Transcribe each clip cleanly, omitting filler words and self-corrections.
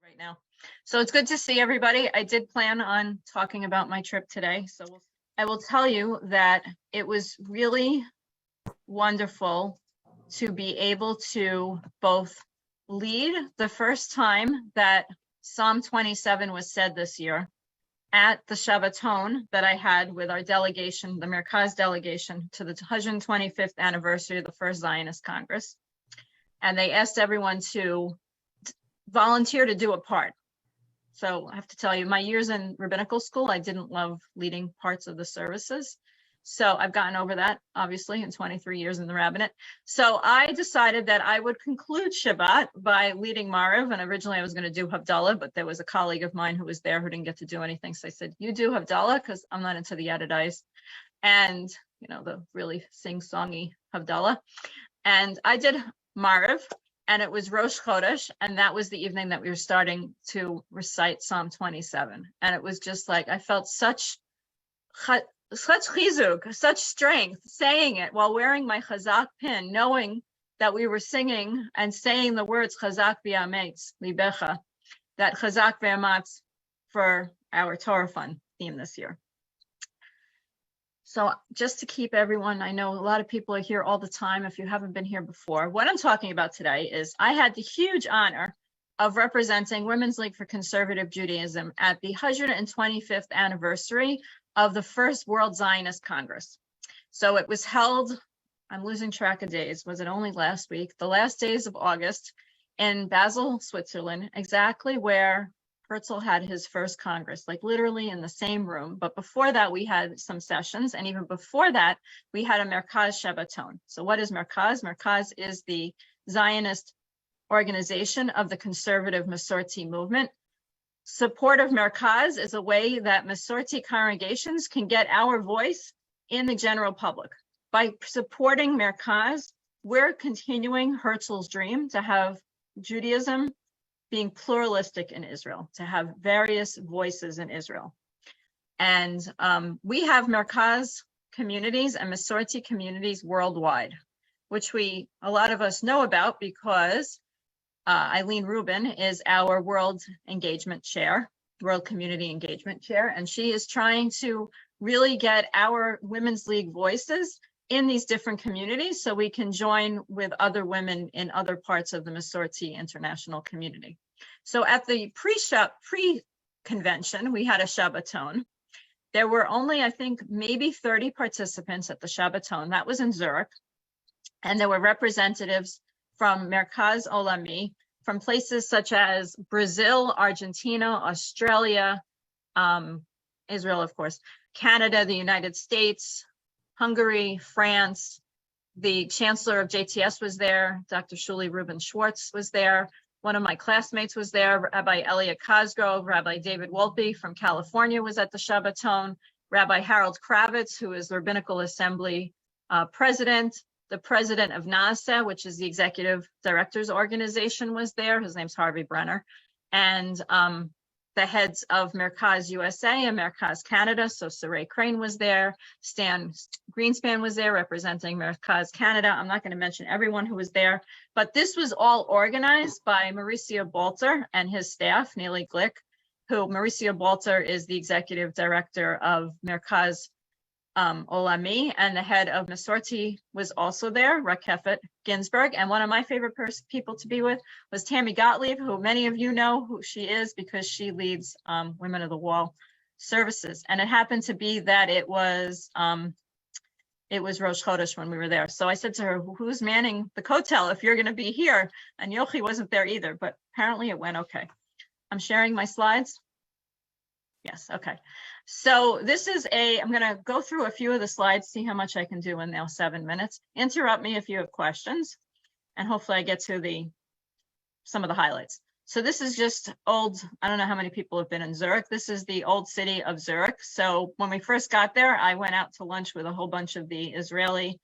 right now. So it's good to see everybody. I did plan on talking about my trip today. So I will tell you that it was really wonderful to be able to both lead the first time that Psalm 27 was said this year at the Shabbaton that I had with our delegation, the Merkaz delegation, to the 125th anniversary of the First Zionist Congress. And they asked everyone to volunteer to do a part. So I have to tell you, my years in rabbinical school, I didn't love leading parts of the services. So I've gotten over that, obviously, in 23 years in the rabbinate. So I decided that I would conclude Shabbat by leading Mariv. And originally I was going to do Havdalah, but there was a colleague of mine who was there who didn't get to do anything. So I said, you do Havdalah, because I'm not into the Yadadais and, you know, the really sing-songy Havdalah. And I did Mariv, and it was Rosh Chodesh, and that was the evening that we were starting to recite Psalm 27. And it was just like, I felt such chizuk, such strength saying it while wearing my chazak pin, knowing that we were singing and saying the words chazak v'ametz libecha, that chazak v'amatz for our Torah Fund theme this year. So just to keep everyone, I know a lot of people are here all the time if you haven't been here before. What I'm talking about today is I had the huge honor of representing Women's League for Conservative Judaism at the 125th anniversary of the First World Zionist Congress. So it was held, I'm losing track of days, was it only last week, the last days of August in Basel, Switzerland, exactly where Herzl had his first Congress, like literally in the same room. But before that, we had some sessions. And even before that, we had a Merkaz Shabbaton. So what is Merkaz? Merkaz is the Zionist organization of the conservative Masorti movement. Support of Merkaz is a way that Masorti congregations can get our voice in the general public. By supporting Merkaz, we're continuing Herzl's dream to have Judaism being pluralistic in Israel, to have various voices in Israel. And we have Merkaz communities and Masorti communities worldwide, which a lot of us know about because Eileen Rubin is our World Engagement Chair, World Community Engagement Chair, and she is trying to really get our Women's League voices in these different communities so we can join with other women in other parts of the Masorti international community. So at the pre-convention, we had a Shabbaton. There were only, I think, maybe 30 participants at the Shabbaton. That was in Zurich. And there were representatives from Merkaz Olami, from places such as Brazil, Argentina, Australia, Israel, of course, Canada, the United States, Hungary, France. The chancellor of JTS was there. Dr. Shuli Rubin Schwartz was there. One of my classmates was there. Rabbi Elliot Cosgrove, Rabbi David Wolpe from California was at the Shabbaton. Rabbi Harold Kravitz, who is the Rabbinical Assembly president. The president of NASA, which is the executive directors organization, was there. His name's Harvey Brenner. And the heads of Merkaz USA and Merkaz Canada. So Saray Crane was there. Stan Greenspan was there representing Merkaz Canada. I'm not going to mention everyone who was there, but this was all organized by Mauricio Balter and his staff, Neely Glick, who Mauricio Balter is the executive director of Merkaz Olami, and the head of Masorti was also there, Rakefet Ginsburg. And one of my favorite people to be with was Tammy Gottlieb, who many of you know who she is because she leads Women of the Wall services. And it happened to be that it was Rosh Chodesh when we were there. So I said to her, who's manning the kotel if you're going to be here? And Yochi wasn't there either, but apparently it went okay. I'm sharing my slides. Yes, okay. So this is I'm going to go through a few of the slides, see how much I can do in now 7 minutes. Interrupt me if you have questions, and hopefully I get to some of the highlights. So this is just old, I don't know how many people have been in Zurich. This is the old city of Zurich. So when we first got there, I went out to lunch with a whole bunch of the Israeli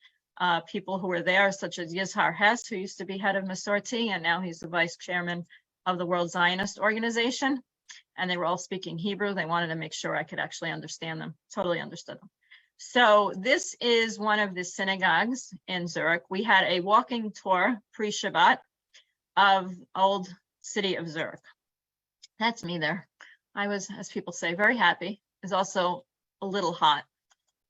people who were there, such as Yizhar Hess, who used to be head of Masorti, and now he's the vice chairman of the World Zionist Organization. And they were all speaking Hebrew. They wanted to make sure I could actually understand them, totally understood them. So this is one of the synagogues in Zurich. We had a walking tour pre-Shabbat of old city of Zurich. That's me there. I was, as people say, very happy. It's also a little hot.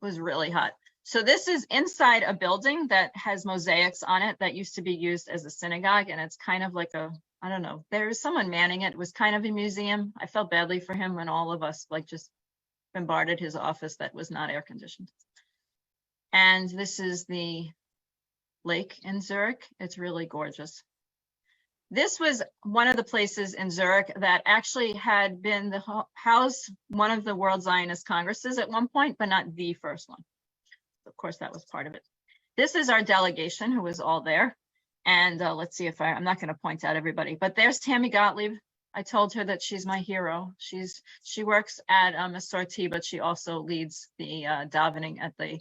It was really hot. So this is inside a building that has mosaics on it that used to be used as a synagogue. And it's kind of like a, I don't know, there's someone manning it. It was kind of a museum. I felt badly for him when all of us like just bombarded his office that was not air conditioned. And this is the lake in Zurich. It's really gorgeous. This was one of the places in Zurich that actually had been the house, one of the World Zionist Congresses at one point, but not the first one. Of course, that was part of it. This is our delegation who was all there. And let's see if I'm not going to point out everybody, but there's Tammy Gottlieb. I told her that she's my hero. She works at Masorti, but she also leads the davening at the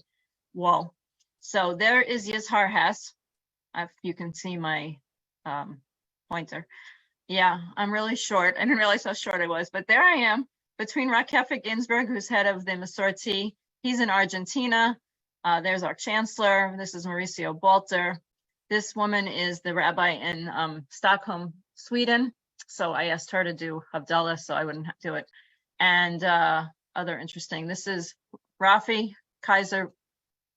wall. So there is Yizhar Hess. If you can see my pointer. Yeah, I'm really short. I didn't realize how short I was, but there I am between Rakefik Ginsburg, who's head of the Masorti. He's in Argentina. There's our chancellor. This is Mauricio Balter. This woman is the rabbi in Stockholm, Sweden. So I asked her to do Havdalah, so I wouldn't do it. And other interesting, this is Rafi Kaiser.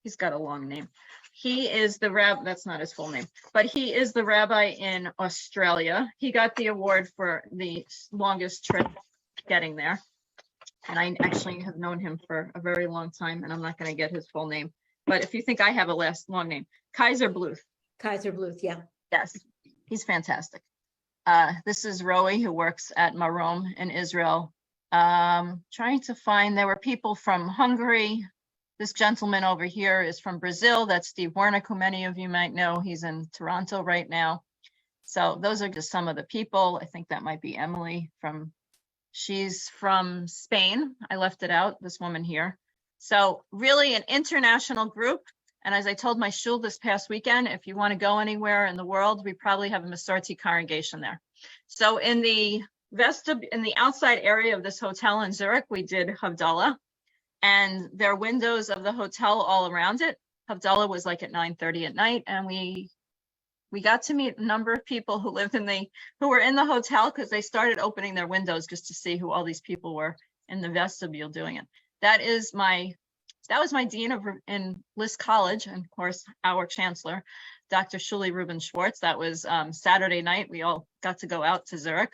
He's got a long name. He is the rabbi, that's not his full name, but he is the rabbi in Australia. He got the award for the longest trip getting there. And I actually have known him for a very long time, and I'm not going to get his full name. But if you think I have a long name, Kaiser Bluth. Kaiser Bluth, yeah. Yes, he's fantastic. This is Roe, who works at Makom in Israel. Trying to find, there were people from Hungary. This gentleman over here is from Brazil. That's Steve Wernick, who many of you might know. He's in Toronto right now. So those are just some of the people. I think that might be Emily she's from Spain. I left it out, this woman here. So really an international group. And as I told my shul this past weekend, if you want to go anywhere in the world, we probably have a Masorti congregation there. So in the outside area of this hotel in Zurich, we did Havdalah. And there are windows of the hotel all around it. Havdalah was like at 9:30 at night, and we got to meet a number of people who lived who were in the hotel, because they started opening their windows just to see who all these people were in the vestibule doing it. That was my dean in List College, and of course our chancellor, Dr. Shuli Rubin Schwartz. That was Saturday night. We all got to go out to Zurich,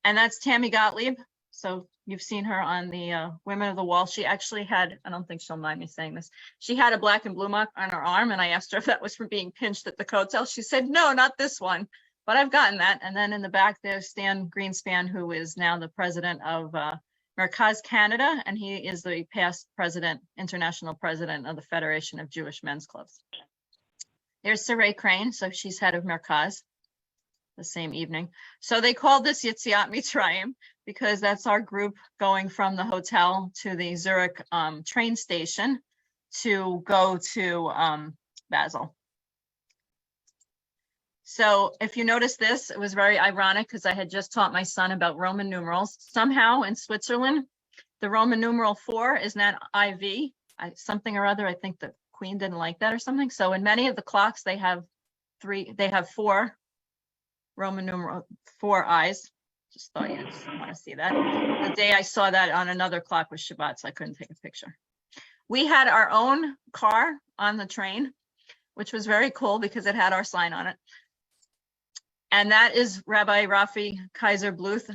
and that's Tammy Gottlieb. So you've seen her on the Women of the Wall. She actually had, I don't think she'll mind me saying this, she had a black and blue mark on her arm, and I asked her if that was from being pinched at the coattail. She said, no, not this one, but I've gotten that. And then in the back there's Stan Greenspan, who is now the president of Merkaz Canada, and he is the past president, international president of the Federation of Jewish Men's Clubs. There's Saray Crane, so she's head of Merkaz the same evening. So they called this Yetziat Mitzrayim because that's our group going from the hotel to the Zurich train station to go to Basel. So if you notice this, it was very ironic because I had just taught my son about Roman numerals. Somehow in Switzerland, the Roman numeral 4 is not IV, something or other. I think the Queen didn't like that or something. So in many of the clocks, they have 4 Roman numeral 4 eyes. Just thought you just want to see that. The day I saw that on another clock was Shabbat, so I couldn't take a picture. We had our own car on the train, which was very cool because it had our sign on it. And that is Rabbi Rafi Kaiser Bluth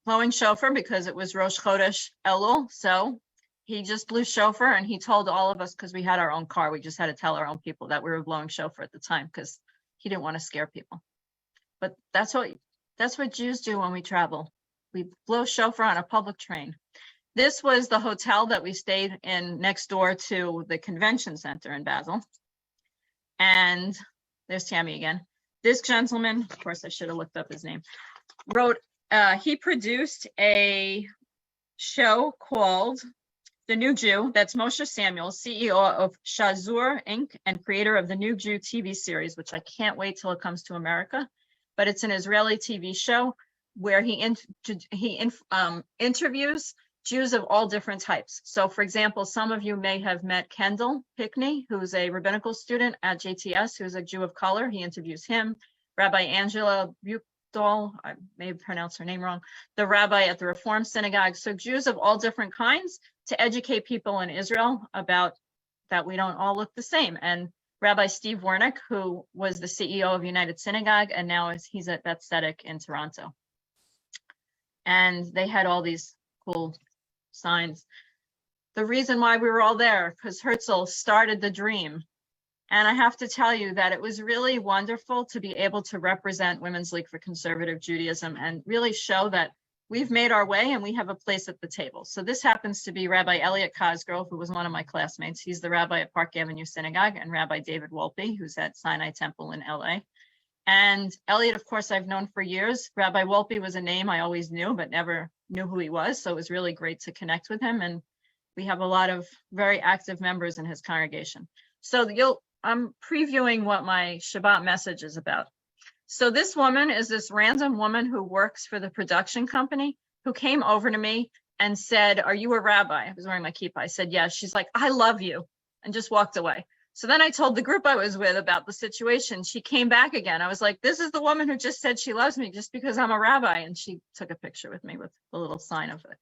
blowing shofar because it was Rosh Chodesh Elul. So he just blew shofar, and he told all of us, because we had our own car, we just had to tell our own people that we were blowing shofar at the time because he didn't want to scare people. But that's what Jews do when we travel. We blow shofar on a public train. This was the hotel that we stayed in next door to the convention center in Basel. And there's Tammy again. This gentleman, of course, I should have looked up his name, he produced a show called The New Jew. That's Moshe Samuel, CEO of Shazur Inc. and creator of the New Jew TV series, which I can't wait till it comes to America. But it's an Israeli TV show where he interviews Jews of all different types. So for example, some of you may have met Kendall Pickney, who's a rabbinical student at JTS, who's a Jew of color. He interviews him. Rabbi Angela Hofstall, I may have pronounced her name wrong, the rabbi at the Reform Synagogue. So Jews of all different kinds to educate people in Israel about that we don't all look the same. And Rabbi Steve Wernick, who was the CEO of United Synagogue, and now he's at Beth Tzedek in Toronto. And they had all these cool signs. The reason why we were all there, because Herzl started the dream. And I have to tell you that it was really wonderful to be able to represent Women's League for Conservative Judaism and really show that we've made our way and we have a place at the table. So this happens to be Rabbi Elliot Cosgrove, who was one of my classmates. He's the rabbi at Park Avenue Synagogue, and Rabbi David Wolpe, who's at Sinai Temple in LA. And Elliot, of course, I've known for years. Rabbi Wolpe was a name I always knew, but never knew who he was. So it was really great to connect with him. And we have a lot of very active members in his congregation. So I'm previewing what my Shabbat message is about. So this woman is this random woman who works for the production company who came over to me and said, "Are you a rabbi?" I was wearing my kippah. I said, "Yes." She's like, "I love you," and just walked away. So then I told the group I was with about the situation. She came back again. I was like, "This is the woman who just said she loves me just because I'm a rabbi." And she took a picture with me with a little sign of it.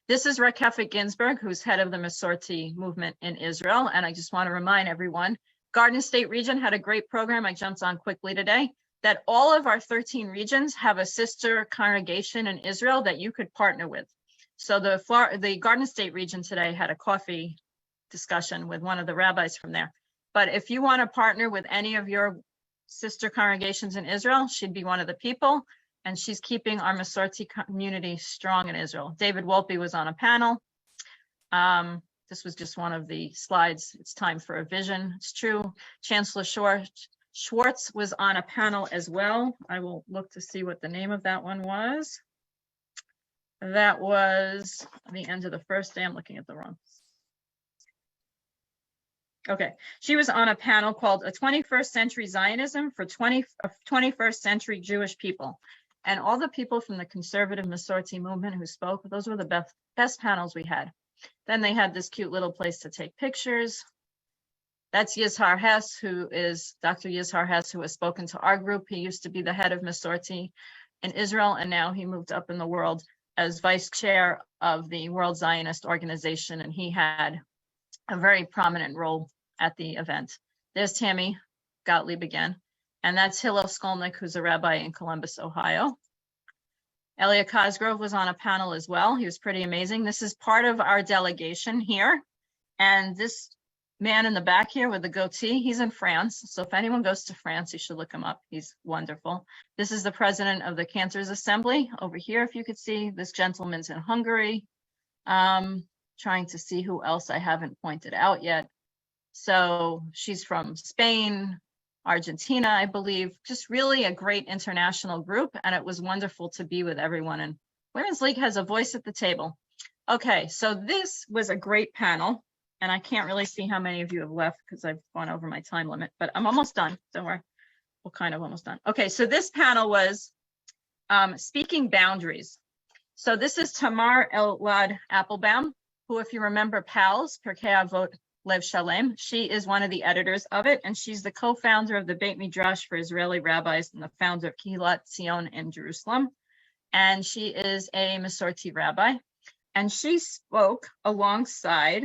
This is Rekefet Ginsburg, who's head of the Masorti movement in Israel. And I just want to remind everyone, Garden State region had a great program I jumped on quickly today, that all of our 13 regions have a sister congregation in Israel that you could partner with. So the Garden State region today had a coffee discussion with one of the rabbis from there. But if you want to partner with any of your sister congregations in Israel, she'd be one of the people. And she's keeping our Masorti community strong in Israel. David Wolpe was on a panel. This was just one of the slides. It's time for a vision. It's true. Chancellor Schwartz was on a panel as well. I will look to see what the name of that one was. That was the end of the first day. I'm looking at the wrong. Okay, she was on a panel called A 21st Century Zionism for 21st Century Jewish People. And all the people from the conservative Masorti movement who spoke, those were the best panels we had. Then they had this cute little place to take pictures. That's Yizhar Hess, who is Dr. Yizhar Hess, who has spoken to our group. He used to be the head of Masorti in Israel, and now he moved up in the world as vice chair of the World Zionist Organization, and he had a very prominent role at the event. There's Tammy Gottlieb again. And that's Hillel Skolnick, who's a rabbi in Columbus, Ohio. Elliot Cosgrove was on a panel as well. He was pretty amazing. This is part of our delegation here. And this man in the back here with the goatee, he's in France. So if anyone goes to France, you should look him up. He's wonderful. This is the president of the Cantors Assembly over here, if you could see. This gentleman's in Hungary. Trying to see who else I haven't pointed out yet. So she's from Spain, Argentina, I believe, just really a great international group. And it was wonderful to be with everyone. And Women's League has a voice at the table. Okay, so this was a great panel. And I can't really see how many of you have left because I've gone over my time limit, but I'm almost done. Don't worry, we're kind of almost done. Okay, so this panel was Speaking Boundaries. So this is Tamar Elad Applebaum, who, if you remember PALS, Perkei Avot Lev Shalem, she is one of the editors of it, and she's the co-founder of the Beit Midrash for Israeli Rabbis and the founder of Kihilat Zion in Jerusalem. And she is a Masorti rabbi. And she spoke alongside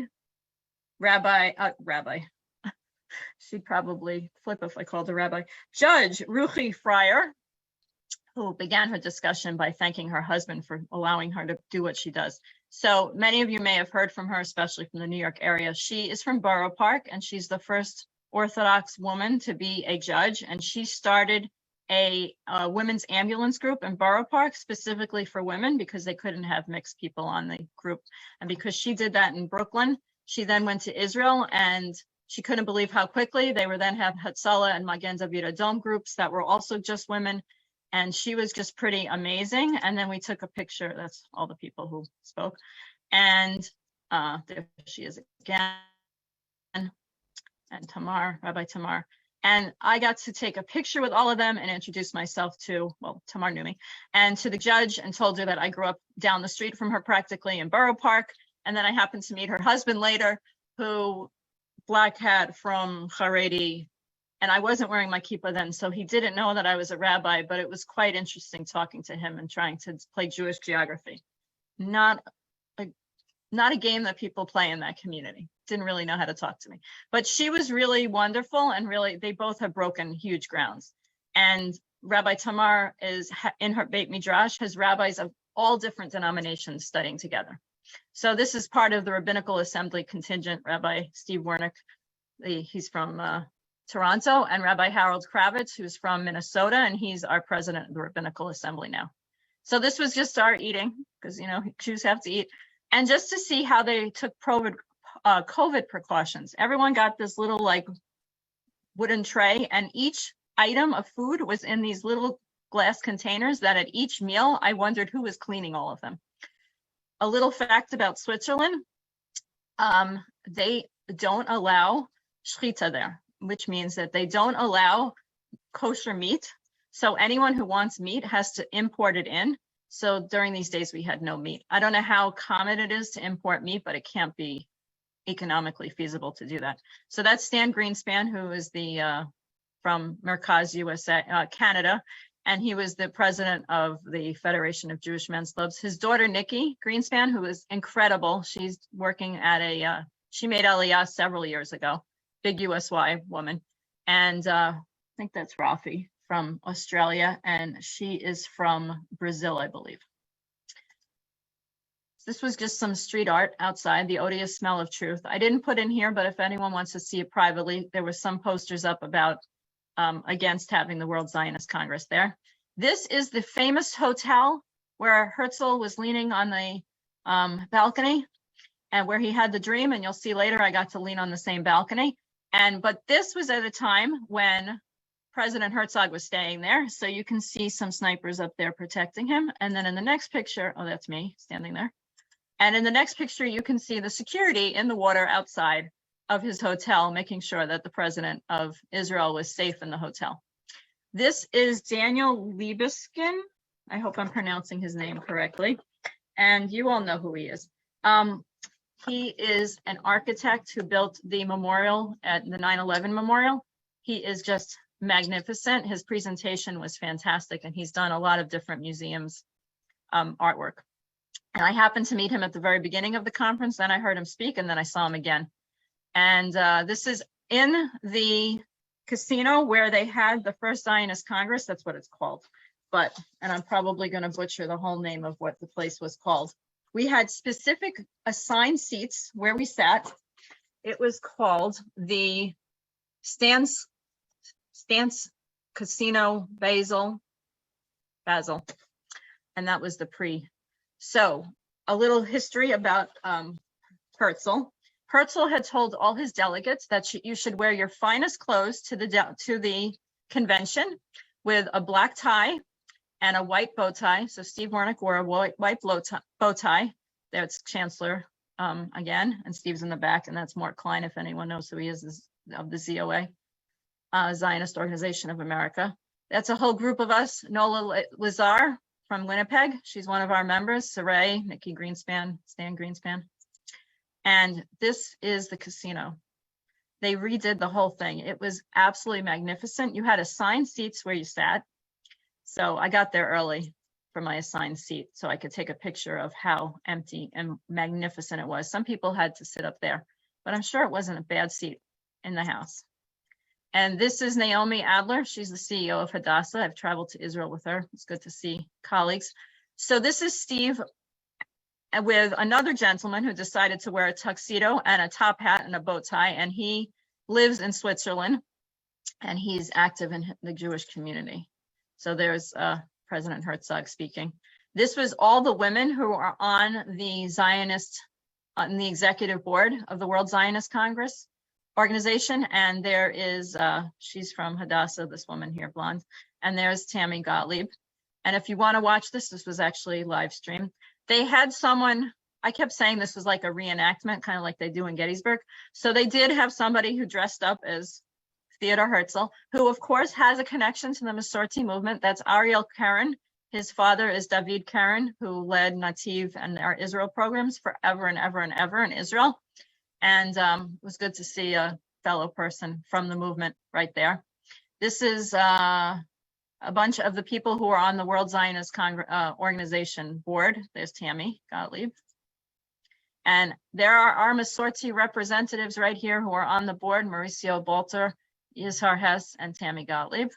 she'd probably flip if I called her rabbi, Judge Ruchi Fryer, who began her discussion by thanking her husband for allowing her to do what she does. So many of you may have heard from her, especially from the New York area. She is from Borough Park, and she's the first Orthodox woman to be a judge. And she started a women's ambulance group in Borough Park specifically for women because they couldn't have mixed people on the group. And because she did that in Brooklyn, she then went to Israel, and she couldn't believe how quickly they were then have Hatzalah and Magen David Adom groups that were also just women. And she was just pretty amazing. And then we took a picture. That's all the people who spoke. And there she is again. And Tamar, Rabbi Tamar. And I got to take a picture with all of them and introduce myself to, well, Tamar knew me, and to the judge, and told her that I grew up down the street from her practically in Borough Park. And then I happened to meet her husband later, who black hat from Haredi And I wasn't wearing my kippah then, so he didn't know that I was a rabbi, but it was quite interesting talking to him and trying to play Jewish geography. Not a game that people play in that community. Didn't really know how to talk to me. But she was really wonderful, and really, they both have broken huge grounds. And Rabbi Tamar is in her Beit Midrash, has rabbis of all different denominations studying together. So this is part of the Rabbinical Assembly contingent. Rabbi Steve Wernick, he's from Toronto, and Rabbi Harold Kravitz, who's from Minnesota, and he's our president of the Rabbinical Assembly now. So this was just our eating, because Jews have to eat, and just to see how they took COVID precautions. Everyone got this little like wooden tray, and each item of food was in these little glass containers that at each meal, I wondered who was cleaning all of them. A little fact about Switzerland, they don't allow shchita there, which means that they don't allow kosher meat. So anyone who wants meat has to import it in. So during these days, we had no meat. I don't know how common it is to import meat, but it can't be economically feasible to do that. So that's Stan Greenspan, who is the from Merkaz USA, Canada, and he was the president of the Federation of Jewish Men's Clubs. His daughter, Nikki Greenspan, who is incredible. She's working at she made Aliyah several years ago, big USY woman. And I think that's Rafi from Australia, and she is from Brazil, I believe. This was just some street art outside, the odious smell of truth. I didn't put in here, but if anyone wants to see it privately, there were some posters up about against having the World Zionist Congress there. This is the famous hotel where Herzl was leaning on the balcony and where he had the dream. And you'll see later, I got to lean on the same balcony. But this was at a time when President Herzog was staying there. So you can see some snipers up there protecting him. And then in the next picture, oh, that's me standing there. And in the next picture, you can see the security in the water outside of his hotel, making sure that the president of Israel was safe in the hotel. This is Daniel Libeskind. I hope I'm pronouncing his name correctly. And you all know who he is. He is an architect who built the memorial at the 9/11 memorial. He is just magnificent. His presentation was fantastic, and he's done a lot of different museums artwork. And I happened to meet him at the very beginning of the conference. Then I heard him speak, and then I saw him again. And this is in the casino where they had the First Zionist Congress. That's what it's called. And I'm probably going to butcher the whole name of what the place was called. We had specific assigned seats where we sat. It was called the Stance Casino Basel. And that was the pre. So a little history about Herzl. Herzl had told all his delegates that you should wear your finest clothes to the convention with a black tie and a white bow tie. So Steve Wernick wore a white bow tie. That's Chancellor again, and Steve's in the back, and that's Mort Klein, if anyone knows who he is of the ZOA, Zionist Organization of America. That's a whole group of us. Nola Lazar from Winnipeg. She's one of our members. Saray, Nikki Greenspan, Stan Greenspan. And this is the casino. They redid the whole thing. It was absolutely magnificent. You had assigned seats where you sat. So I got there early for my assigned seat so I could take a picture of how empty and magnificent it was. Some people had to sit up there, but I'm sure it wasn't a bad seat in the house. And this is Naomi Adler. She's the CEO of Hadassah. I've traveled to Israel with her. It's good to see colleagues. So this is Steve with another gentleman who decided to wear a tuxedo and a top hat and a bow tie. And he lives in Switzerland, and he's active in the Jewish community. So there's President Herzog speaking. This was all the women who are on the Zionist, on the executive board of the World Zionist Congress organization. And there is, she's from Hadassah, this woman here, blonde. And there's Tammy Gottlieb. And if you want to watch this, this was actually live streamed. They had someone, I kept saying this was like a reenactment, kind of like they do in Gettysburg. So they did have somebody who dressed up as Theodor Herzl, who of course has a connection to the Masorti movement. That's Ariel Karen. His father is David Karen, who led Nativ and our Israel programs forever and ever and ever in Israel. And it was good to see a fellow person from the movement right there. This is a bunch of the people who are on the World Zionist Congress organization board. There's Tammy Gottlieb. And there are our Masorti representatives right here who are on the board, Mauricio Bolter, Yishar Hess, and Tammy Gottlieb.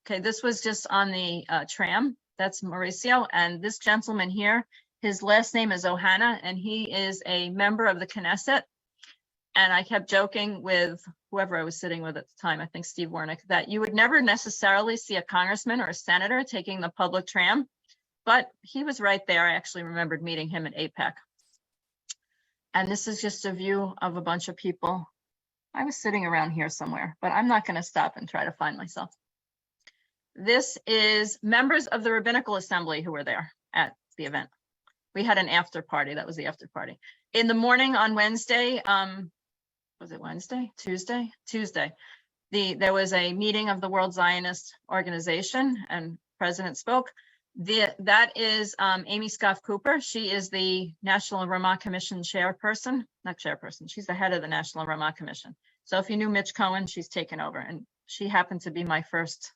Okay, this was just on the tram. That's Mauricio. And this gentleman here, his last name is Ohana, and he is a member of the Knesset. And I kept joking with whoever I was sitting with at the time, I think Steve Warnick, that you would never necessarily see a congressman or a senator taking the public tram, but he was right there. I actually remembered meeting him at APEC. And this is just a view of a bunch of people. I was sitting around here somewhere, but I'm not going to stop and try to find myself. This is members of the Rabbinical Assembly who were there at the event. We had an after party. That was the after party. In the morning on Wednesday, was it Wednesday? Tuesday? Tuesday. There was a meeting of the World Zionist Organization and President spoke. That is Amy Scoff Cooper. She is the National Ramah Commission chairperson, not chairperson, she's the head of the National Ramah Commission. So if you knew Mitch Cohen, she's taken over. And she happened to be my first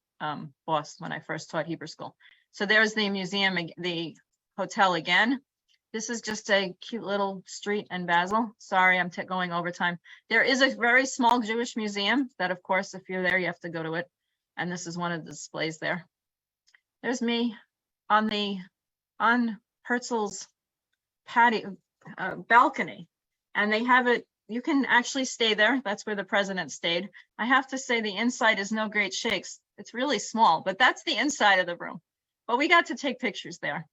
boss when I first taught Hebrew school. So there's the museum, the hotel again. This is just a cute little street in Basel. Sorry, I'm going over time. There is a very small Jewish museum that, of course, if you're there, you have to go to it. And this is one of the displays there. There's me on Herzl's patio balcony, and they have it. You can actually stay there. That's where the president stayed. I have to say the inside is no great shakes. It's really small, but that's the inside of the room. But we got to take pictures there,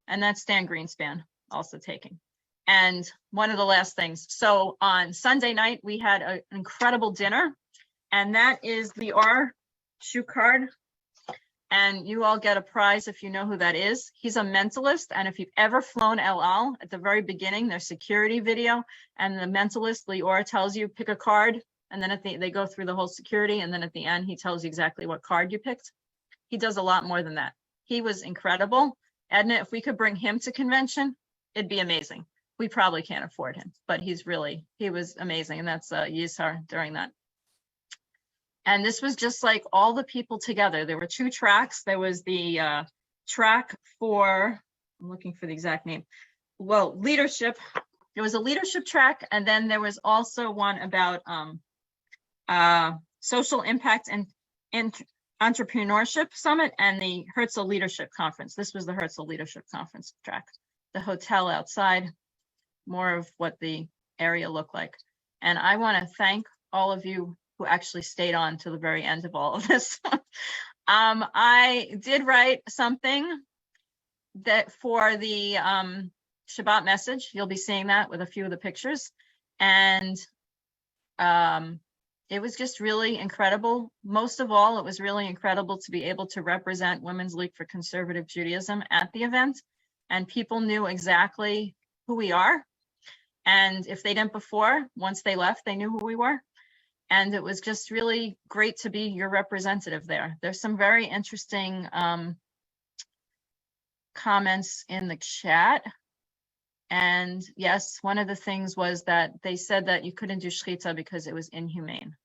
and that's Stan Greenspan also taking. And one of the last things. So on Sunday night, we had an incredible dinner, and that is the R. Shukard. And you all get a prize if you know who that is. He's a mentalist, and if you've ever flown El Al, at the very beginning, their security video, and the mentalist, Lior, tells you pick a card, and then they go through the whole security, and then at the end, he tells you exactly what card you picked. He does a lot more than that. He was incredible. Edna, if we could bring him to convention, it'd be amazing. We probably can't afford him, but he was amazing, and that's Yishar during that. And this was just like all the people together. There were two tracks. There was the track for, I'm looking for the exact name. Well, leadership. There was a leadership track, and then there was also one about social impact and entrepreneurship summit and the Herzl Leadership Conference. This was the Herzl Leadership Conference track. The hotel outside, more of what the area looked like. And I want to thank all of you who actually stayed on to the very end of all of this. I did write something that for the Shabbat message, you'll be seeing that with a few of the pictures. And it was just really incredible. Most of all, it was really incredible to be able to represent Women's League for Conservative Judaism at the event. And people knew exactly who we are. And if they didn't before, once they left, they knew who we were. And it was just really great to be your representative there. There's some very interesting comments in the chat. And yes, one of the things was that they said that you couldn't do shechita because it was inhumane.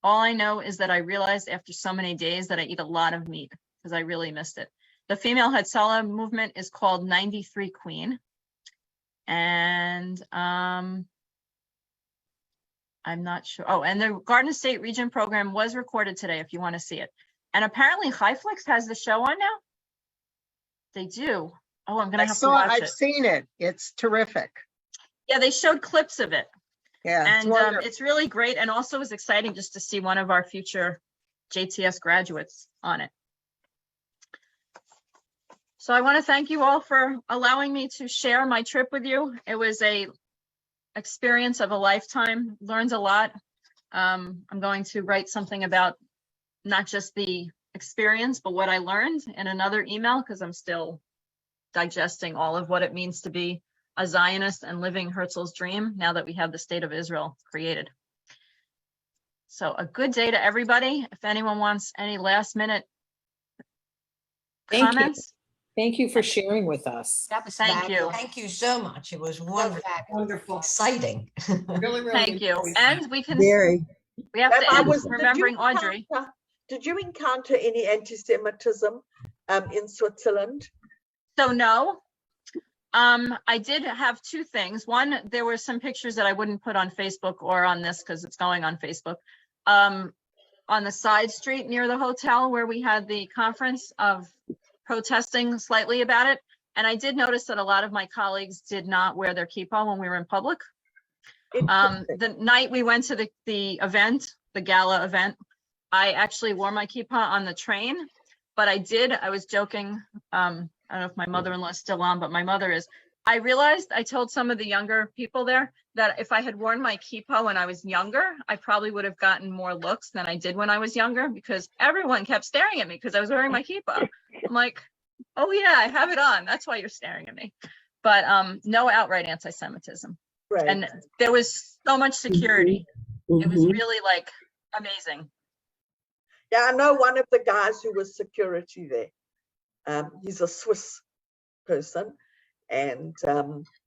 All I know is that I realized after so many days that I eat a lot of meat because I really missed it. The female Hatzalah movement is called 93 Queen. And I'm not sure. Oh, and the Garden State Region program was recorded today if you want to see it. And apparently HiFlix has the show on now. They do. Oh, I'm going to have to watch it. I've seen it. It's terrific. Yeah, they showed clips of it. Yeah. And it's really great. And also it was exciting just to see one of our future JTS graduates on it. So I want to thank you all for allowing me to share my trip with you. It was a experience of a lifetime, learned a lot. I'm going to write something about not just the experience, but what I learned in another email because I'm still digesting all of what it means to be a Zionist and living Herzl's dream now that we have the state of Israel created. So a good day to everybody. If anyone wants any last minute comments. Thank you for sharing with us. That was Thank you. Thank you so much. It was wonderful. Wonderful. Exciting. Really, really. Thank you. And we can Very. We have to Rabbi, end did you remembering Audrey. Did you encounter any anti-Semitism in Switzerland? So no, I did have two things. One, there were some pictures that I wouldn't put on Facebook or on this because it's going on Facebook. On the side street near the hotel where we had the conference of protesting slightly about it. And I did notice that a lot of my colleagues did not wear their kippah when we were in public. Interesting. The night we went to the event, the gala event, I actually wore my kippah on the train, but I was joking. I don't know if my mother-in-law is still on, but my mother is. I realized, I told some of the younger people there that if I had worn my kippah when I was younger, I probably would have gotten more looks than I did when I was younger because everyone kept staring at me because I was wearing my kippah. I'm like, oh yeah, I have it on. That's why you're staring at me. But no outright anti-Semitism. Right. And there was so much security. It was really like amazing. Yeah, I know one of the guys who was security there. He's a Swiss person, and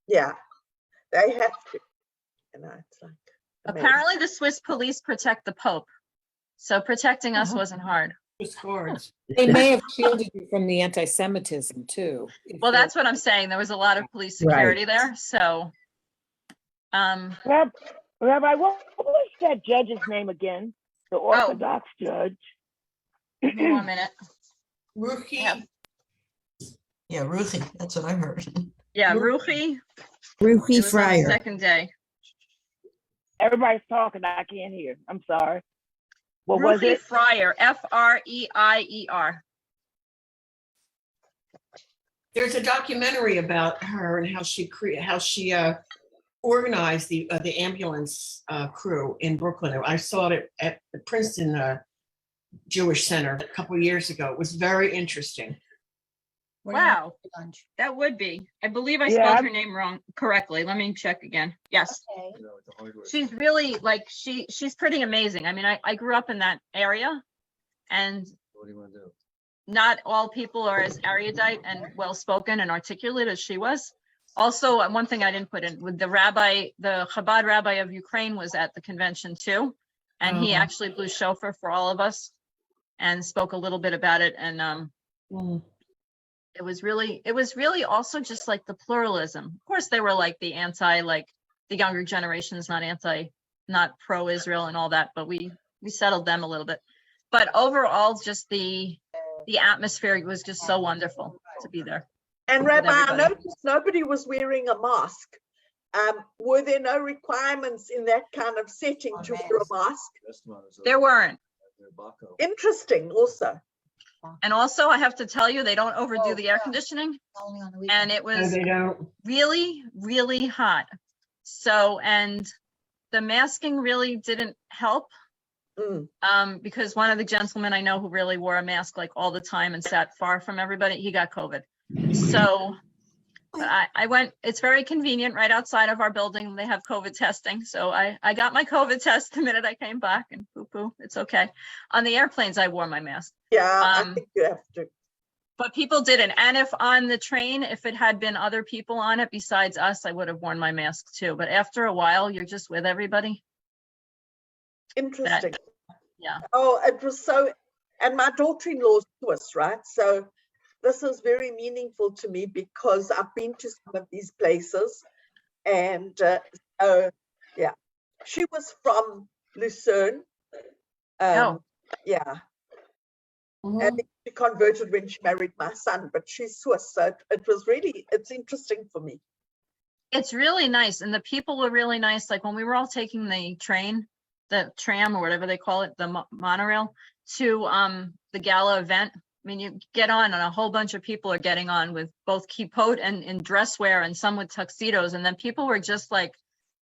yeah, they have to. You know, it's like amazing. Apparently, the Swiss police protect the Pope, so protecting us wasn't hard. They may have shielded you from the anti-Semitism too. Well, that's what I'm saying. There was a lot of police security there, so. Rabbi, what was that judge's name again? The Orthodox judge. Give me 1 minute. Ruchi. Yeah. Yeah, Ruchi. That's what I heard. Yeah, Ruchi. Ruchi It was on the Fryer. second day. Everybody's talking. I can't hear. I'm sorry. What was Ruchi it? Fryer, F-R-E-I-E-R. There's a documentary about her and how she organized the ambulance crew in Brooklyn. I saw it at the Princeton Jewish Center a couple of years ago. It was very interesting. Wow, that would be. I believe I Yeah, spelled her name wrong correctly. Let me check again. Yes. She's really like, she's pretty amazing. I mean, I grew up in that area and not all people are as erudite and well-spoken and articulate as she was. Also, one thing I didn't put in with the Chabad rabbi of Ukraine was at the convention too. And he actually blew shofar for all of us and spoke a little bit about it. And it was really also just like the pluralism. Of course, they were like the the younger generation is not pro-Israel and all that, but we settled them a little bit. But overall, just the atmosphere was just so wonderful to be there. And with Rabbi, I everybody. noticed nobody was wearing a mask. Were there no requirements in that kind of setting to wear a mask? There weren't. Interesting also. And also, I have to tell you, they don't overdo the air conditioning. And it No, was they don't. really, really hot. So, and the masking really didn't help. Because one of the gentlemen I know who really wore a mask like all the time and sat far from everybody, he got COVID. So but I went, it's very convenient right outside of our building. They have COVID testing. So I got my COVID test the minute I came back and poo-poo, it's okay. On the airplanes, I wore my mask. Yeah, I think you have to. But people didn't. And if on the train, if it had been other people on it besides us, I would have worn my mask too. But after a while, you're just with everybody. Interesting. Yeah. Oh, it was so, and my daughter-in-law is Swiss, right? So this is very meaningful to me because I've been to some of these places, and so yeah, she was from Lucerne. Yeah, and then she converted when she married my son, but she's Swiss, so it was really, it's interesting for me. It's really nice. And the people were really nice. Like when we were all taking the tram or whatever they call it, the monorail to the gala event. I mean, you get on and a whole bunch of people are getting on with both kippot and in dress wear and some with tuxedos. And then people were just like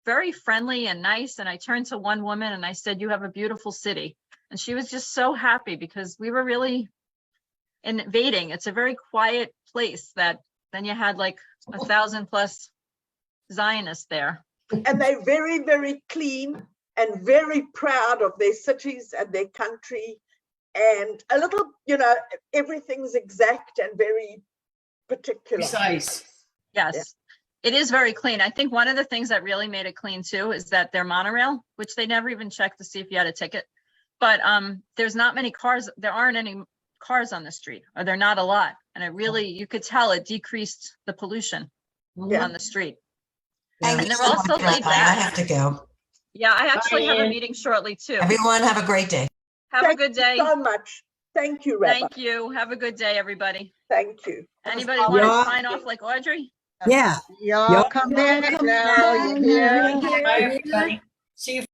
very friendly and nice. And I turned to one woman and I said, "You have a beautiful city." And she was just so happy because we were really invading. It's a very quiet place that then you had like 1,000+ Zionists there. And they're very, very clean and very proud of their cities and their country, and a little, everything's exact and very particular. Precise. Yes. Yeah. It is very clean. I think one of the things that really made it clean too is that their monorail, which they never even checked to see if you had a ticket. But there's not many cars. There aren't any cars on the street, or they're not a lot. And it really, you could tell it decreased the pollution Yeah. on the street. Thank And you they're so also much, laid Rabbi. I back. have to go. Yeah, I actually have a Diane. meeting shortly too. Everyone have a great day. Have a Thank good you day. so much. Thank you, Rabbi. Thank you. Have a good day, everybody. Thank you. Anybody Yeah. want to sign off like Audrey? Yeah. Y'all come back now. You hear? Bye, everybody. See you.